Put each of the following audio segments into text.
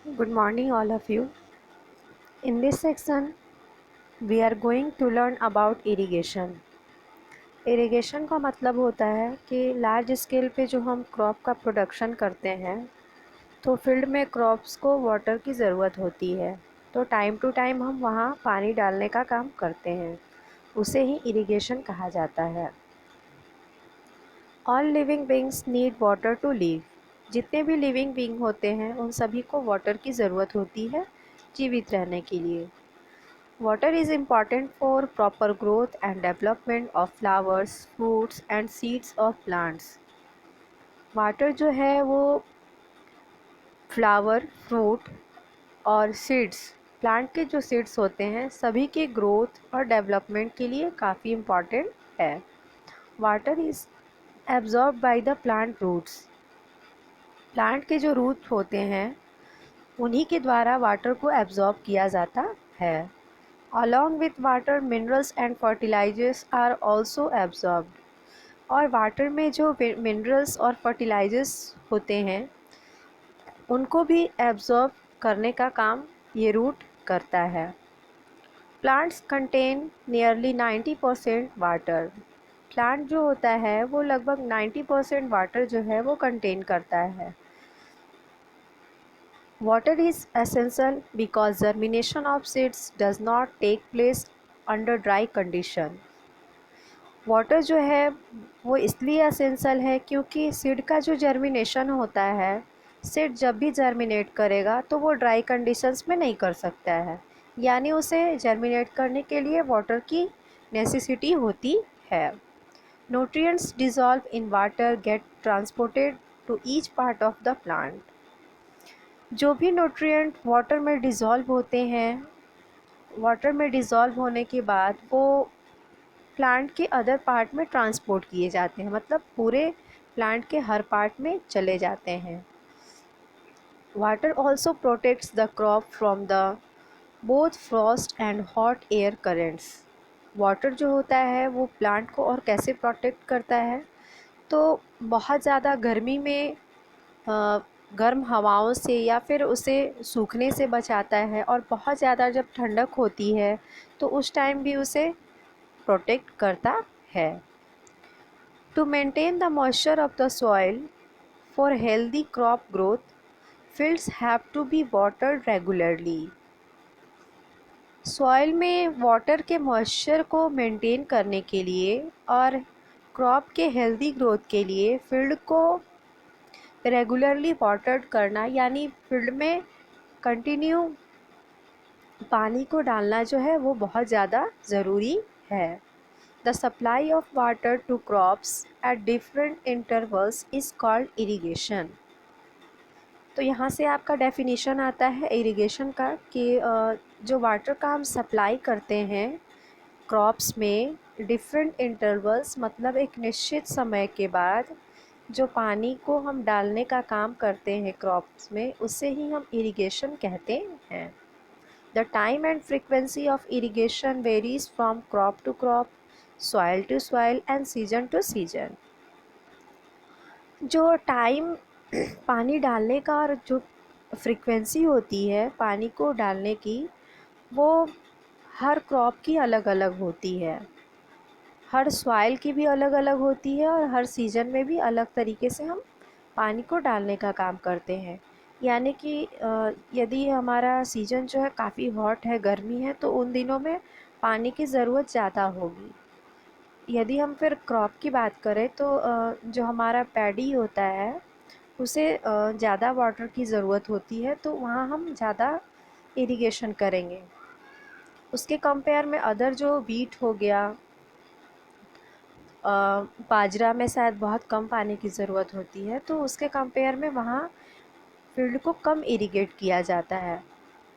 Good morning, all of you. In this section, we are going to learn about irrigation. Irrigation का मतलब होता है कि large scale पे जो हम क्रॉप का प्रोडक्शन करते हैं तो फील्ड में क्रॉप्स को वाटर की ज़रूरत होती है, तो टाइम टू टाइम हम वहाँ पानी डालने का काम करते हैं, उसे ही इरिगेशन कहा जाता है। All living beings need water to live. जितने भी लिविंग बींग होते हैं उन सभी को वाटर की ज़रूरत होती है जीवित रहने के लिए। Water is important for proper growth and development of flowers, fruits and seeds of plants. Water जो है वो फ्लावर, फ्रूट और सीड्स, प्लांट के जो सीड्स होते हैं सभी के ग्रोथ और डेवलपमेंट के लिए काफ़ी इम्पॉर्टेंट है। Water is absorb by the plant roots. Plant के जो रूट होते हैं उन्हीं के द्वारा वाटर को एब्जॉर्ब किया जाता है। Along with water, minerals and fertilizers are also absorbed. और वाटर में जो मिनरल्स और फर्टिलाइजर्स होते हैं उनको भी एब्जॉर्ब करने का काम ये रूट करता है। Plants contain nearly 90% water. Plant जो होता है वो लगभग 90% वाटर जो है वो कंटेन करता है। Water is essential because germination of seeds does not take place under dry condition. Water जो है वो इसलिए एसेंशियल है क्योंकि सीड का जो जर्मिनेशन होता है, सीड जब भी जर्मिनेट करेगा तो वो ड्राई कंडीशंस में नहीं कर सकता है, यानी उसे जर्मिनेट करने के लिए वाटर की नेसेसिटी होती है। Nutrients dissolve in water get transported to each part of the plant. जो भी न्यूट्रिएंट वाटर में डिज़ोल्व होते हैं, वाटर में डिज़ोल्व होने के बाद वो प्लांट के अदर पार्ट में ट्रांसपोर्ट किए जाते हैं, मतलब पूरे प्लांट के हर पार्ट में चले जाते हैं। Water also protects the crop from the both Frost and hot air currents. Water जो होता है वो प्लांट को और कैसे प्रोटेक्ट करता है, तो बहुत ज़्यादा गर्मी में गर्म हवाओं से या फिर उसे सूखने से बचाता है, और बहुत ज़्यादा जब ठंडक होती है तो उस टाइम भी उसे प्रोटेक्ट करता है। To maintain the moisture of the soil for healthy crop growth, fields have to be watered regularly. Soil में वाटर के मॉइस्चर को मेंटेन करने के लिए और क्रॉप के हेल्दी ग्रोथ के लिए फील्ड को रेगुलरली वाटर्ड करना, यानी फील्ड में कंटिन्यू पानी को डालना जो है वो बहुत ज़्यादा ज़रूरी है। The supply of water to crops at different intervals is called irrigation. तो यहाँ से आपका डेफिनेशन आता है इरिगेशन का कि जो वाटर का हम सप्लाई करते हैं क्रॉप्स में डिफरेंट इंटरवल्स, मतलब एक निश्चित समय के बाद जो पानी को हम डालने का काम करते हैं क्रॉप्स में, उससे ही हम इरिगेशन कहते हैं। The time and frequency of irrigation varies from crop to crop, soil to soil and season to season. जो टाइम पानी डालने का और जो फ्रीक्वेंसी होती है पानी को डालने की, वो हर क्रॉप की अलग अलग होती है, हर सॉइल की भी अलग अलग होती है और हर सीज़न में भी अलग तरीके से हम पानी को डालने का काम करते हैं। यानी कि यदि हमारा सीज़न जो है काफ़ी हॉट है, गर्मी है, तो उन दिनों में पानी की ज़रूरत ज़्यादा होगी। यदि हम फिर क्रॉप की बात करें तो जो हमारा पैडी होता है उसे ज़्यादा वाटर की ज़रूरत होती है, तो वहाँ हम ज़्यादा इरिगेशन करेंगे। उसके कंपेयर में अदर जो वीट हो गया, बाजरा में शायद बहुत कम पानी की ज़रूरत होती है, तो उसके कंपेयर में वहाँ फील्ड को कम इरिगेट किया जाता है।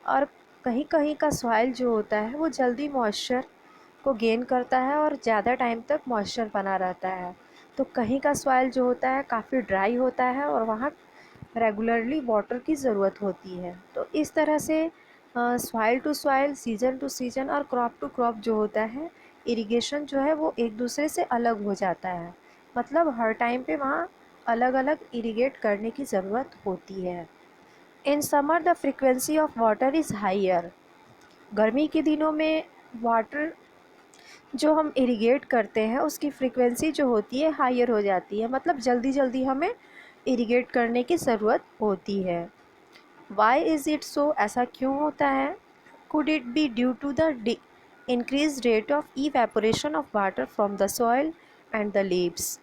और कहीं कहीं का सॉइल जो होता है वो जल्दी मॉइस्चर को गेन करता है और ज़्यादा टाइम तक मॉइस्चर बना रहता है, तो कहीं का सॉइल जो होता है काफ़ी ड्राई होता है और वहाँ रेगुलरली वाटर की ज़रूरत होती है। तो इस तरह से soil to soil, season to season और क्रॉप टू क्रॉप जो होता है, इरिगेशन जो है वो एक दूसरे से अलग हो जाता है, मतलब हर टाइम पे वहाँ अलग अलग इरिगेट करने की ज़रूरत होती है। In summer the frequency of water is higher. गर्मी के दिनों में वाटर जो हम इरिगेट करते हैं उसकी फ्रीक्वेंसी जो होती है हायर हो जाती है, मतलब जल्दी जल्दी हमें इरिगेट करने की ज़रूरत होती है। वाई इज़ इट सो, ऐसा क्यों होता है? Could it be due to the increase rate of evaporation of water from the soil and the leaves.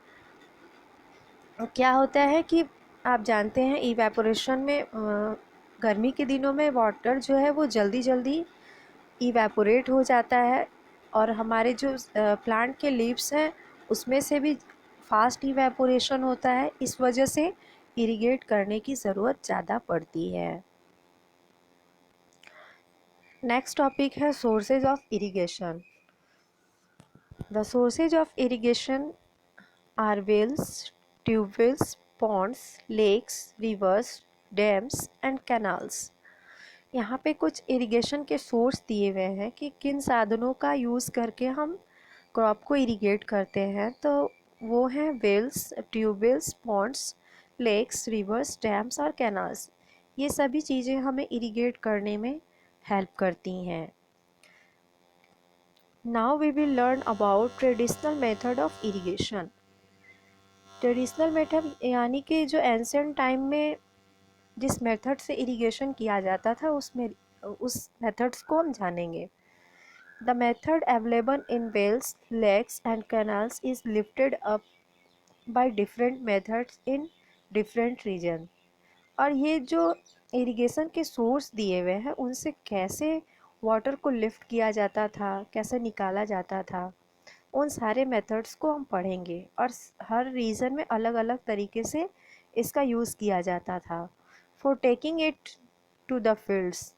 क्या होता है कि आप जानते हैं इवेपोरेशन में गर्मी के दिनों में वाटर जो है वो जल्दी जल्दी इवेपोरेट हो जाता है, और हमारे जो प्लांट के लीव्स हैं उसमें से भी फास्ट इवेपोरेशन होता है। इस वजह से इरिगेट करने की ज़रूरत ज़्यादा पड़ती है। नेक्स्ट टॉपिक है sources of irrigation. The sources of irrigation are wells, tubewells, ponds, lakes, rivers, dams and canals. यहाँ पे कुछ इरिगेशन के सोर्स दिए हुए हैं कि किन साधनों का यूज़ करके हम क्रॉप को इरिगेट करते हैं। तो वो हैं wells, tubewells, ponds, lakes, rivers, dams और कैनाल्स। ये सभी चीज़ें हमें इरिगेट करने में हेल्प करती हैं। Now we will learn about traditional method of irrigation. Traditional method यानी कि जो एंशिएंट टाइम में जिस मेथड से इरिगेशन किया जाता था उस मेथड्स को हम जानेंगे। The method available in wells, lakes and canals is lifted up by different methods in different region. और ये जो इरिगेशन के सोर्स दिए हुए हैं उनसे कैसे वाटर को लिफ्ट किया जाता था, कैसे निकाला जाता था, उन सारे मेथड्स को हम पढ़ेंगे। और हर रीजन में अलग अलग तरीके से इसका यूज़ किया जाता था for taking it to the fields,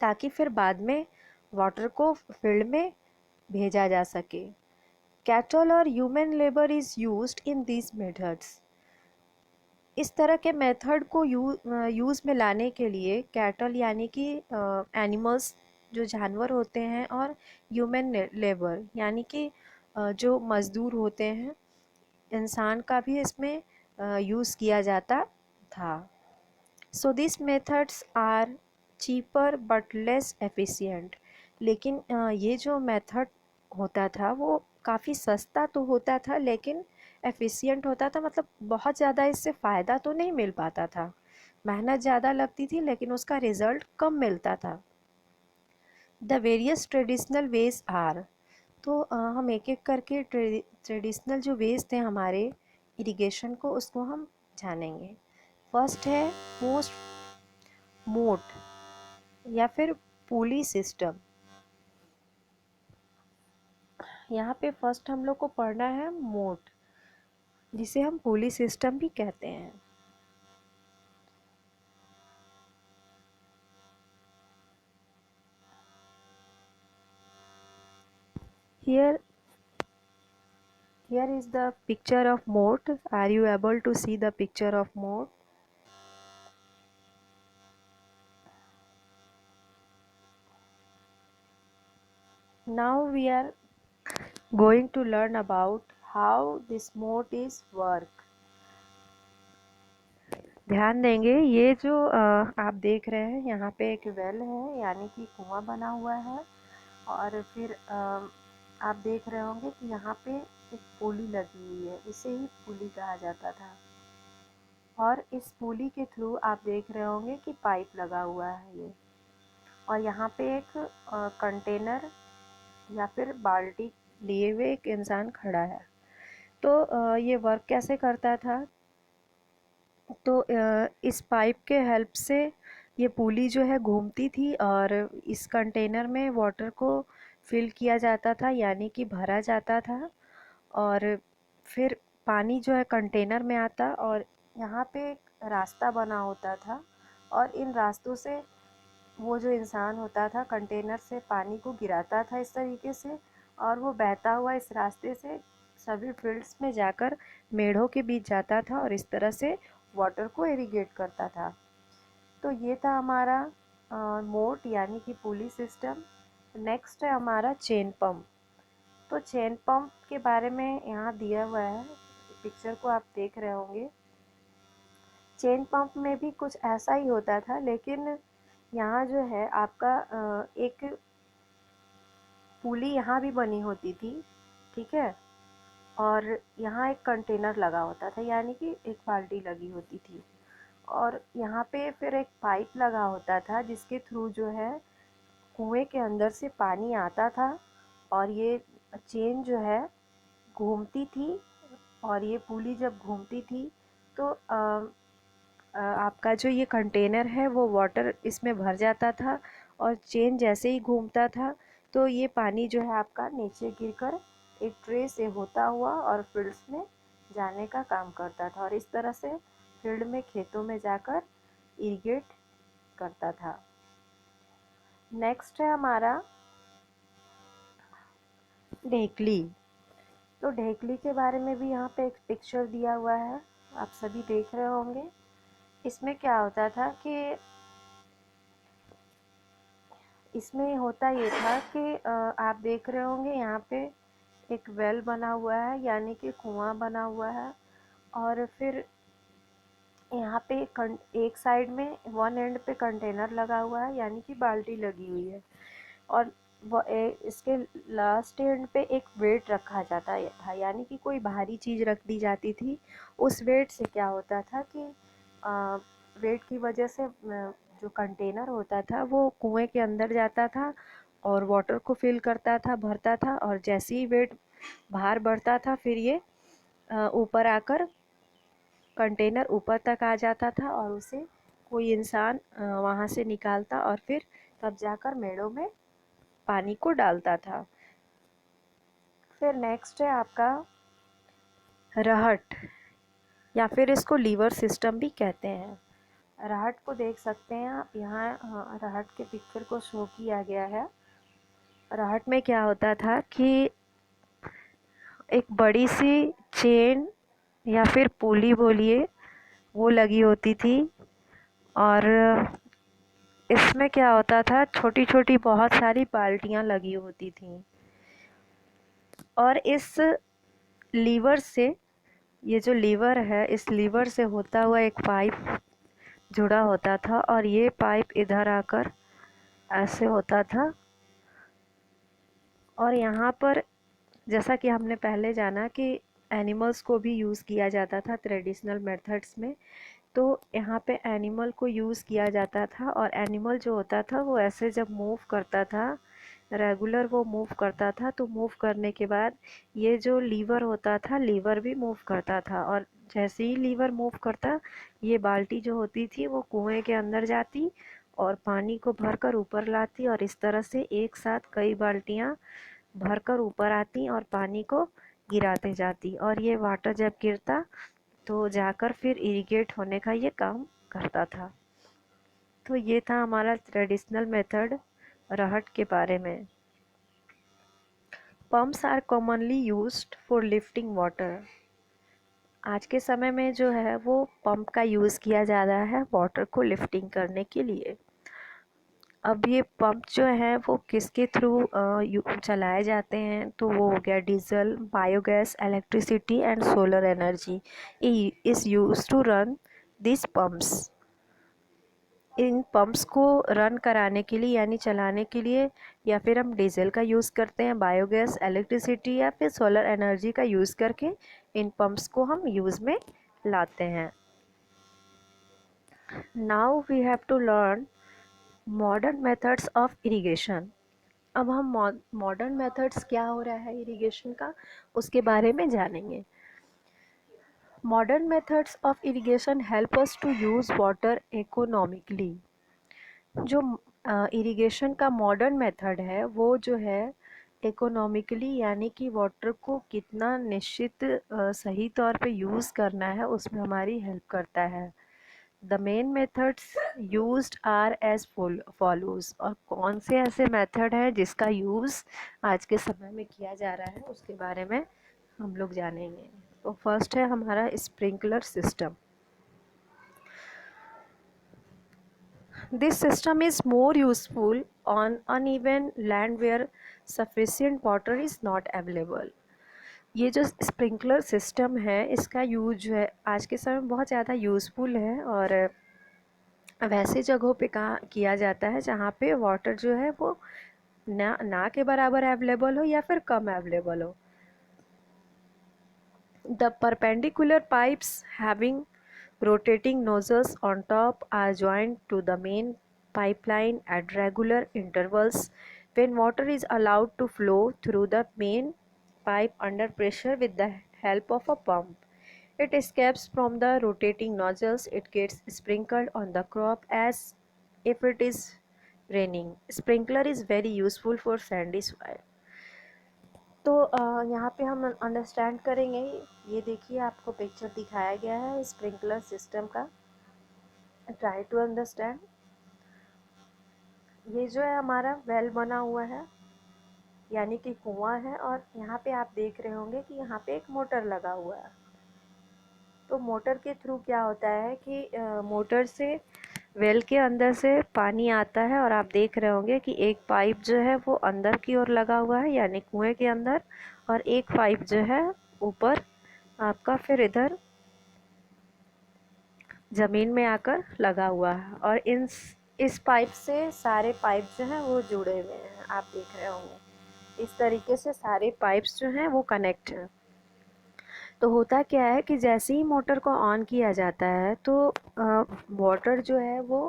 ताकि फिर बाद में वाटर को फील्ड में भेजा जा सके। कैटल और human labour is used in these methods. इस तरह के मेथड को यूज़ में लाने के लिए कैटल यानी कि एनिमल्स जो जानवर होते हैं, और ह्यूमन लेबर यानी कि जो मज़दूर होते हैं, इंसान का भी इसमें यूज़ किया जाता था। So this methods are cheaper but less efficient. लेकिन ये जो मेथड होता था वो काफ़ी सस्ता तो होता था, लेकिन एफिशिएंट होता था, मतलब बहुत ज़्यादा इससे फ़ायदा तो नहीं मिल पाता था। मेहनत ज़्यादा लगती थी लेकिन उसका रिज़ल्ट कम मिलता था। The various traditional ways are. तो हम एक एक करके ट्रेडिशनल जो वेज थे हमारे इरिगेशन को उसको हम जानेंगे। फर्स्ट है मोस्ट मोट या फिर पुली सिस्टम। यहाँ पे फर्स्ट हम लोग को पढ़ना है मोट, जिसे हम पुली सिस्टम भी कहते हैं। here here is the picture of moat. Are you able to see the picture of moat? Now we are going to learn about how this moat is work. ध्यान देंगे, ये जो आप देख रहे हैं यहाँ पे एक वेल है यानी कि कुआं बना हुआ है, और फिर आप देख रहे होंगे कि यहाँ पे एक पुली लगी हुई है, इसे ही पुली कहा जाता था। और इस पुली के थ्रू आप देख रहे होंगे कि पाइप लगा हुआ है ये, और यहाँ पे एक कंटेनर या फिर बाल्टी लिए हुए एक इंसान खड़ा है। तो ये वर्क कैसे करता था? तो इस पाइप के हेल्प से ये पुली जो है घूमती थी, और इस कंटेनर में वाटर को फिल किया जाता था यानी कि भरा जाता था, और फिर पानी जो है कंटेनर में आता, और यहाँ पे एक रास्ता बना होता था, और इन रास्तों से वो जो इंसान होता था कंटेनर से पानी को गिराता था इस तरीके से, और वो बहता हुआ इस रास्ते से सभी फील्ड्स में जाकर मेढ़ों के बीच जाता था, और इस तरह से वाटर को इरिगेट करता था। तो ये था हमारा मोट यानी कि पुली सिस्टम। नेक्स्ट है हमारा चेन पम्प। तो चेन पम्प के बारे में यहाँ दिया हुआ है, पिक्चर को आप देख रहे होंगे। चेन पंप में भी कुछ ऐसा ही होता था, लेकिन यहाँ जो है आपका एक पुली यहाँ भी बनी होती थी, ठीक है, और यहाँ एक कंटेनर लगा होता था, यानी कि एक बाल्टी लगी होती थी, और यहाँ पे फिर एक पाइप लगा होता था जिसके थ्रू जो है कुएं के अंदर से पानी आता था, और ये चेन जो है घूमती थी, और ये पुली जब घूमती थी तो आपका जो ये कंटेनर है वो वाटर इसमें भर जाता था, और चेन जैसे ही घूमता था तो ये पानी जो है आपका नीचे गिरकर एक ट्रे से होता हुआ और फील्ड्स में जाने का काम करता था, और इस तरह से फील्ड में खेतों में जाकर इरिगेट करता था। नेक्स्ट है हमारा ढेकली। तो ढेकली के बारे में भी यहाँ पे एक पिक्चर दिया हुआ है, आप सभी देख रहे होंगे। इसमें क्या होता था कि इसमें होता ये था कि आप देख रहे होंगे यहाँ पे एक वेल बना हुआ है, यानी कि कुआं बना हुआ है, और फिर यहाँ पे एक साइड में वन एंड पे कंटेनर लगा हुआ है, यानी कि बाल्टी लगी हुई है, और इसके लास्ट एंड पे एक वेट रखा जाता था, यानी कि कोई भारी चीज़ रख दी जाती थी। उस वेट से क्या होता था कि वेट की वजह से जो कंटेनर होता था वो कुएं के अंदर जाता था और वाटर को फिल करता था, भरता था, और जैसे ही वेट बाहर बढ़ता था फिर ये ऊपर आकर कंटेनर ऊपर तक आ जाता था, और उसे कोई इंसान वहाँ से निकालता और फिर तब जाकर मेड़ों में पानी को डालता था। फिर नेक्स्ट है आपका रहट, या फिर इसको लीवर सिस्टम भी कहते हैं। रहट को देख सकते हैं आप यहाँ, रहट के पिक्चर को शो किया गया है। रहट में क्या होता था कि एक बड़ी सी चेन या फिर पुली बोलिए वो लगी होती थी, और इसमें क्या होता था छोटी छोटी बहुत सारी बाल्टियाँ लगी होती थी, और इस लीवर से, ये जो लीवर है इस लीवर से होता हुआ एक पाइप जुड़ा होता था, और ये पाइप इधर आकर ऐसे होता था, और यहाँ पर जैसा कि हमने पहले जाना कि एनिमल्स को भी यूज़ किया जाता था ट्रेडिशनल मेथड्स में, तो यहाँ पे एनिमल को यूज़ किया जाता था, और एनिमल जो होता था वो ऐसे जब मूव करता था रेगुलर वो मूव करता था, तो मूव करने के बाद ये जो लीवर होता था लीवर भी मूव करता था, और जैसे ही लीवर मूव करता ये बाल्टी जो होती थी वो कुएं के अंदर जाती और पानी को भरकर ऊपर लाती, और इस तरह से एक साथ कई बाल्टियाँ भरकर ऊपर आती और पानी को गिराते जाती, और ये वाटर जब गिरता तो जाकर फिर इरिगेट होने का ये काम करता था। तो ये था हमारा ट्रेडिशनल मेथड रहट के बारे में। Pumps are commonly used for lifting water. आज के समय में जो है वो पंप का यूज़ किया जा रहा है वाटर को लिफ्टिंग करने के लिए। अब ये पंप जो है वो किसके थ्रू चलाए जाते हैं, तो वो हो गया diesel, biogas, electricity and solar energy is use to run this pumps. इन पंप्स को रन कराने के लिए यानी चलाने के लिए या फिर हम डीजल का यूज़ करते हैं, बायोगैस, इलेक्ट्रिसिटी या फिर सोलर एनर्जी का यूज़ करके इन पंप्स को हम यूज़ में लाते हैं। Now we have to learn modern methods of irrigation. अब हम मॉडर्न मेथड्स क्या हो रहा है इरिगेशन का उसके बारे में जानेंगे। Modern methods of irrigation help us to use water economically. जो इरिगेशन का मॉडर्न मेथड है वो जो है इकोनॉमिकली, यानी कि वाटर को कितना निश्चित सही तौर पे यूज़ करना है उसमें हमारी हेल्प करता है। The main methods used are as follows. और कौन से ऐसे मेथड हैं जिसका यूज़ आज के समय में किया जा रहा है उसके बारे में हम लोग जानेंगे। तो फर्स्ट है हमारा sprinkler system. This system is more useful on uneven land where sufficient water is not available. ये जो स्प्रिंकलर सिस्टम है इसका यूज जो है आज के समय में बहुत ज़्यादा यूज़फुल है, और वैसे जगहों पे कहाँ किया जाता है जहाँ पे वाटर जो है वो ना ना के बराबर अवेलेबल हो या फिर कम अवेलेबल हो। The perpendicular pipes having rotating nozzles on top are joined to the main pipeline at regular intervals. When water is allowed to flow through the main pipe under pressure with the help of a pump, it escapes from the rotating nozzles. It gets sprinkled on the crop as if it is raining. Sprinkler is very useful for sandy soil. तो यहाँ पे हम understand करेंगे। ये देखिए आपको picture दिखाया गया है स्प्रिंकलर सिस्टम का। Try to understand. ये जो है हमारा वेल बना हुआ है, यानी कि कुआं है, और यहाँ पे आप देख रहे होंगे कि यहाँ पे एक मोटर लगा हुआ है। तो मोटर के थ्रू क्या होता है कि मोटर से वेल के अंदर से पानी आता है, और आप देख रहे होंगे कि एक पाइप जो है वो अंदर की ओर लगा हुआ है यानी कुएं के अंदर, और एक पाइप जो है ऊपर आपका फिर इधर ज़मीन में आकर लगा हुआ है। और इस पाइप से सारे पाइप जो हैं वो जुड़े हुए हैं, आप देख रहे होंगे इस तरीके से सारे पाइप्स जो हैं वो कनेक्ट हैं। तो होता क्या है कि जैसे ही मोटर को ऑन किया जाता है तो वाटर जो है वो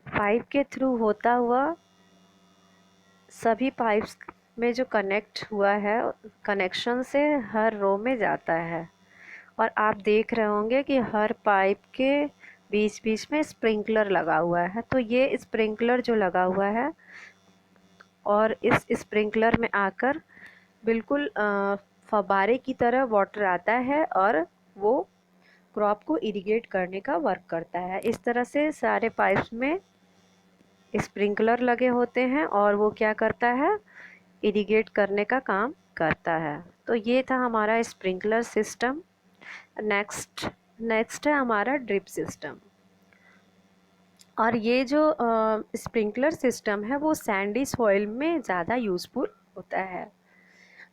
पाइप के थ्रू होता हुआ सभी पाइप्स में जो कनेक्ट हुआ है कनेक्शन से हर रो में जाता है। और आप देख रहे होंगे कि हर पाइप के बीच बीच में स्प्रिंकलर लगा हुआ है। तो ये स्प्रिंकलर जो लगा हुआ है, और इस स्प्रिंकलर में आकर बिल्कुल फव्वारे की तरह वाटर आता है और वो क्रॉप को इरिगेट करने का वर्क करता है। इस तरह से सारे पाइप्स में स्प्रिंकलर लगे होते हैं और वो क्या करता है, इरिगेट करने का काम करता है। तो ये था हमारा स्प्रिंकलर सिस्टम। नेक्स्ट है हमारा ड्रिप सिस्टम। और ये जो स्प्रिंकलर सिस्टम है वो सैंडी सॉइल में ज़्यादा यूज़फुल होता है।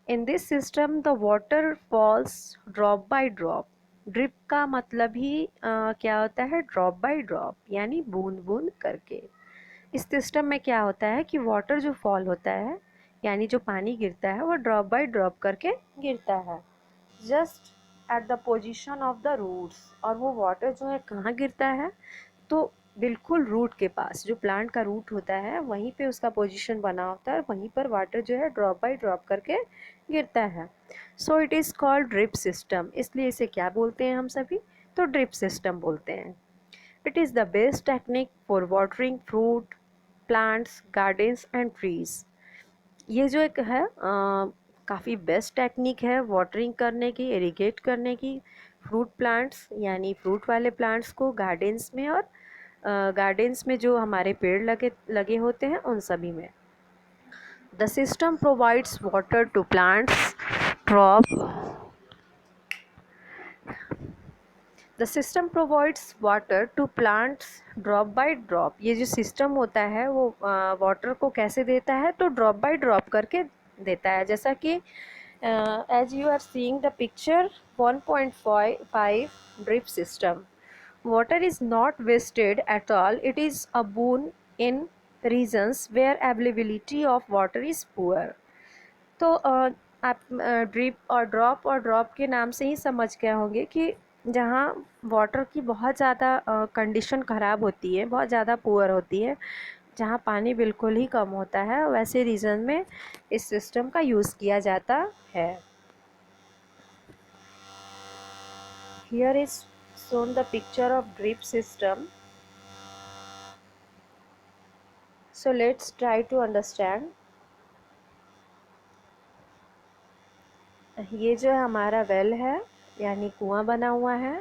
In this system the water falls drop by drop. Drip का मतलब ही क्या होता है, ड्रॉप बाय ड्रॉप, यानी बूंद बूंद करके। इस सिस्टम में क्या होता है कि वाटर जो फॉल होता है यानी जो पानी गिरता है वो ड्रॉप बाय ड्रॉप करके गिरता है just at the position of the roots. और वो वाटर जो है कहाँ गिरता है, तो बिल्कुल रूट के पास, जो प्लांट का रूट होता है वहीं पे उसका पोजीशन बना होता है, वहीं पर वाटर जो है ड्रॉप बाय ड्रॉप करके गिरता है। So it is called drip system. इसलिए इसे क्या बोलते हैं हम सभी, तो ड्रिप सिस्टम बोलते हैं। It is the best technique for watering fruit plants gardens and trees. ये जो एक है काफ़ी बेस्ट टेक्निक है वाटरिंग करने की, इरिगेट करने की, फ्रूट प्लांट्स यानी फ्रूट वाले प्लांट्स को गार्डन्स में, और गार्डन्स में जो हमारे पेड़ लगे होते हैं उन सभी में। The system provides water to plants drop the system provides water to plants drop by drop. ये जो सिस्टम होता है वो वाटर को कैसे देता है, तो ड्रॉप बाय ड्रॉप करके देता है। जैसा कि as you are seeing the picture 1.5 drip system. Water is not wasted at all. It is a boon in regions where availability of water is poor. तो आप ड्रॉप के नाम से ही समझ गए होंगे कि जहाँ वाटर की बहुत ज़्यादा कंडीशन ख़राब होती है, बहुत ज़्यादा पुअर होती है, जहाँ पानी बिल्कुल ही कम होता है, वैसे रीजन में इस सिस्टम का यूज़ किया जाता है। Here is shown the picture of drip system. So let's try to understand. ये जो हमारा वेल है यानी कुआं बना हुआ है,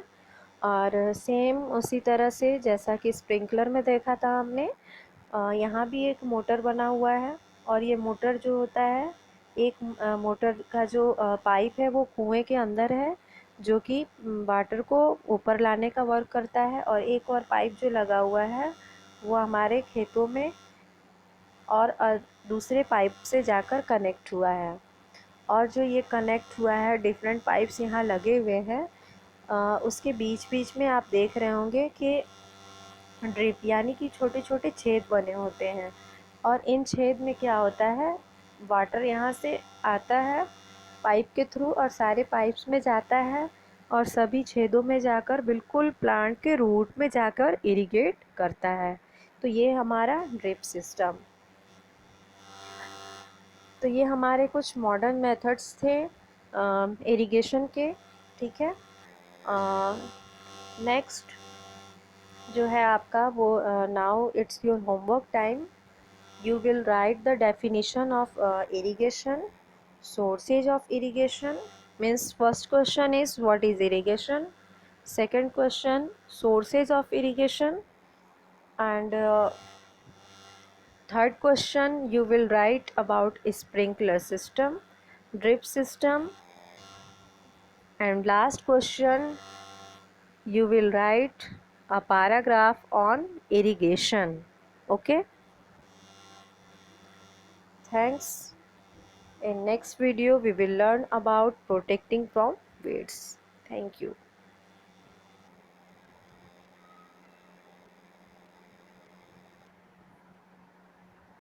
और सेम उसी तरह से जैसा कि स्प्रिंकलर में देखा था हमने, यहाँ भी एक मोटर बना हुआ है। और ये मोटर जो होता है, एक मोटर का जो पाइप है वो कुएं के अंदर है, जो कि वाटर को ऊपर लाने का वर्क करता है, और एक और पाइप जो लगा हुआ है वो हमारे खेतों में और दूसरे पाइप से जाकर कनेक्ट हुआ है। और जो ये कनेक्ट हुआ है, डिफरेंट पाइप्स यहाँ लगे हुए हैं, उसके बीच बीच में आप देख रहे होंगे कि ड्रिप यानी कि छोटे छोटे छेद बने होते हैं। और इन छेद में क्या होता है, वाटर यहाँ से आता है पाइप के थ्रू और सारे पाइप्स में जाता है और सभी छेदों में जाकर बिल्कुल प्लांट के रूट में जाकर इरिगेट करता है। तो ये हमारा ड्रिप सिस्टम। तो ये हमारे कुछ मॉडर्न मेथड्स थे इरिगेशन के। ठीक है, नेक्स्ट जो है आपका वो now it's your homework time. You will write the definition of irrigation, sources of irrigation. Means first question is what is irrigation, second question sources of irrigation, and third question you will write about sprinkler system, drip system, and last question you will write a paragraph on irrigation. Okay, thanks. In next video we will learn about protecting from weeds. Thank you.